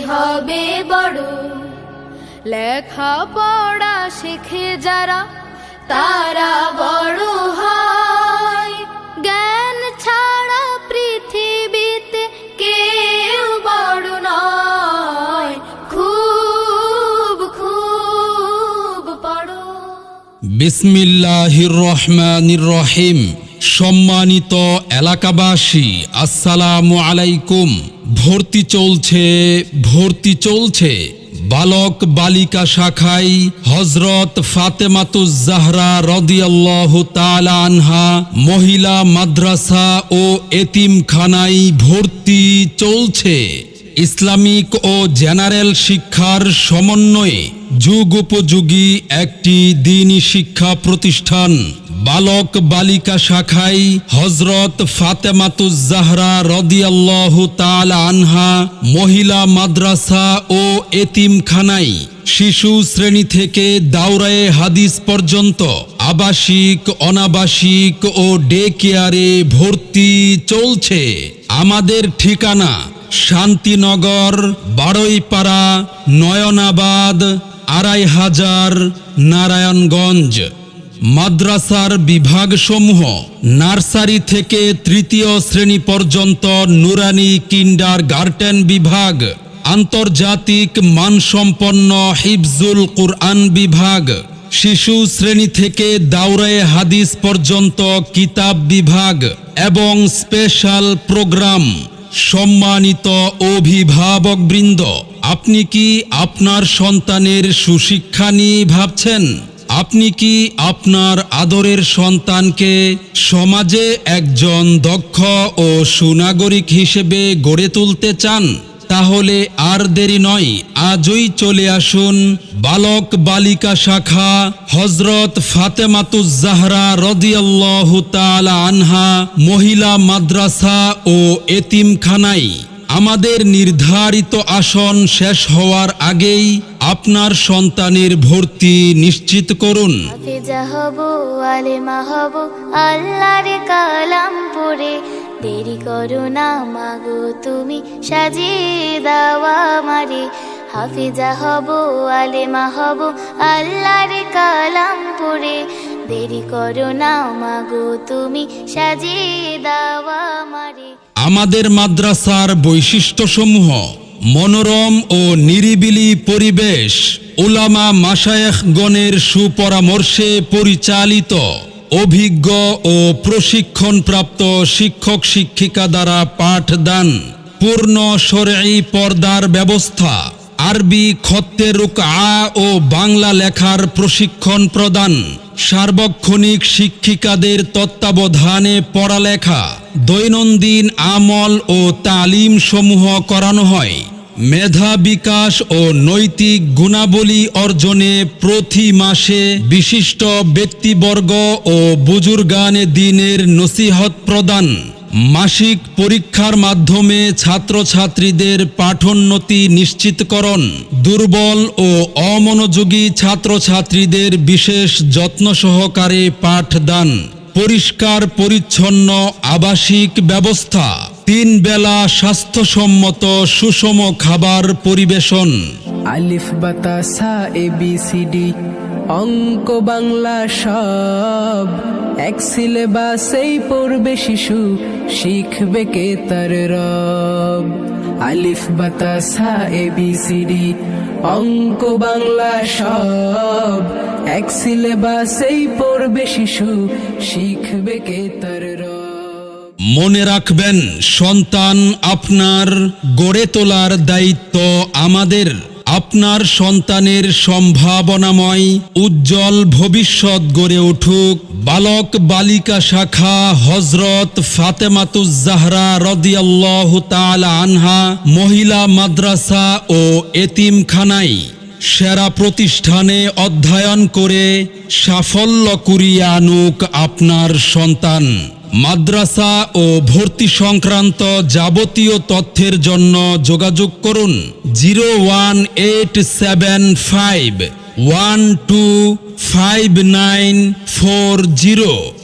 হবে বড়। লেখা পড়া শিখে যারা তারা বড় হয়। জ্ঞান ছাড়া পৃথিবীতে কেউ বড় নয়। খুব খুব পড়ো। বিসমিল্লাহির রহমানির রহিম। সম্মানিত এলাকাবাসী, আসসালামু আলাইকুম। ভর্তি চলছে বালক বালিকা শাখায় হযরত ফাতেমাতুজ জাহরা রাদিয়াল্লাহু তাআলা আনহা মহিলা মাদ্রাসা ও এতিমখানায় ভর্তি চলছে। ইসলামিক ও জেনারেল শিক্ষার সমন্বয়ে যুগোপযোগী একটি দ্বীনি শিক্ষা প্রতিষ্ঠান বালক বালিকা শাখায় হযরত ফাতেমাতুজ জাহরা রাদিয়াল্লাহু তাআলা আনহা মহিলা মাদ্রাসা ও এতিমখানায় শিশু শ্রেণী থেকে দাওরায়ে হাদিস পর্যন্ত আবাসিক, অনাবাসিক ও ডে কেয়ারে ভর্তি চলছে। আমাদের ঠিকানা শান্তিনগর, বারৈপাড়া, নয়নাবাদ, ২৫০০ নারায়ণগঞ্জ। মাদ্রাসার বিভাগসমূহ নার্সারি থেকে তৃতীয় শ্রেণী পর্যন্ত নুরানি কিন্ডারগার্টেন বিভাগ, আন্তর্জাতিক মানসম্পন্ন হিফজুল কুরআন বিভাগ, শিশু শ্রেণী থেকে দাওরায়ে হাদিস পর্যন্ত কিতাব বিভাগ এবং স্পেশাল প্রোগ্রাম। সম্মানিত অভিভাবকবৃন্দ, আপনি কি আপনার সন্তানের সুশিক্ষা নিয়ে ভাবছেন? আপনি কি আপনার আদরের সন্তানকে সমাজে একজন দক্ষ ও সুনাগরিক হিসেবে গড়ে তুলতে চান? তাহলে আর দেরি নয়, আজই চলে আসুন বালক বালিকা শাখা হযরত ফাতেমাতুজ জাহরা রাদিয়াল্লাহু তাআলা আনহা মহিলা মাদ্রাসা ও এতিমখানায়। আমাদের নির্ধারিত আসন শেষ হওয়ার আগেই আপনার সন্তানের ভর্তি নিশ্চিত করুন। হাফেজা হব, আলেমা হব, আল্লাহর কালাম পড়ে। দেরি করো না মাগো তুমি, সাজিয়ে দাও আমারে। হাফেজা হব, আলেমা হব, আল্লাহর কালাম পড়ে। দেরি করো না মাগো তুমি, সাজিয়ে দাও আমারে। আমাদের মাদ্রাসার বৈশিষ্ট্যসমূহ: মনোরম ও নিরিবিলি পরিবেশ, উলামা মাশায়েখগণের সুপরামর্শে পরিচালিত, অভিজ্ঞ ও প্রশিক্ষণপ্রাপ্ত শিক্ষক শিক্ষিকা দ্বারা পাঠদান, পূর্ণ শরঈ পর্দার ব্যবস্থা, আরবি খত্তে রুকআ ও বাংলা লেখার প্রশিক্ষণ প্রদান, সার্বক্ষণিক শিক্ষিকাদের তত্ত্বাবধানে পড়ালেখা, দৈনন্দিন আমল ও তালিম সমূহ করানো হয়। মেধা বিকাশ ও নৈতিক গুণাবলী অর্জনে প্রতি মাসে বিশিষ্ট ব্যক্তিবর্গ ও বুজুর্গানে দ্বীনের নসিহত প্রদান, মাসিক পরীক্ষার মাধ্যমে ছাত্রছাত্রীদের পাঠোন্নতি নিশ্চিতকরণ, দুর্বল ও অমনোযোগী ছাত্রছাত্রীদের বিশেষ যত্ন সহকারে পাঠদান, পরিষ্কার পরিচ্ছন্ন আবাসিক ব্যবস্থা, ৩ বেলা স্বাস্থ্যসম্মত সুষম খাবার পরিবেশন। আলিফ বাতা সা ABCD অঙ্ক বাংলা সব এক সিলেবাসেই পড়বে শিশু, শিখবে কে তার রব। আলিফ বাতা সা ABCD অঙ্ক বাংলা সব এক সিলেবাসেই পড়বে শিশু, শিখবে কে তার রব। মনে রাখবেন, সন্তান আপনার, গড়ে তোলার দায়িত্ব আমাদের। আপনার সন্তানের সম্ভাবনাময় উজ্জ্বল ভবিষ্যৎ গড়ে উঠুক বালক বালিকা শাখা হযরত ফাতেমাতুজ জাহরা রাদিয়াল্লাহু তাআলা আনহা মহিলা মাদ্রাসা ও এতিমখানায়। সেরা প্রতিষ্ঠানে অধ্যয়ন করে সাফল্য কুড়িয়ে আনুক আপনার সন্তান। মাদ্রাসা ও ভর্তি সংক্রান্ত যাবতীয় তথ্যের জন্য যোগাযোগ করুন 01875 125940।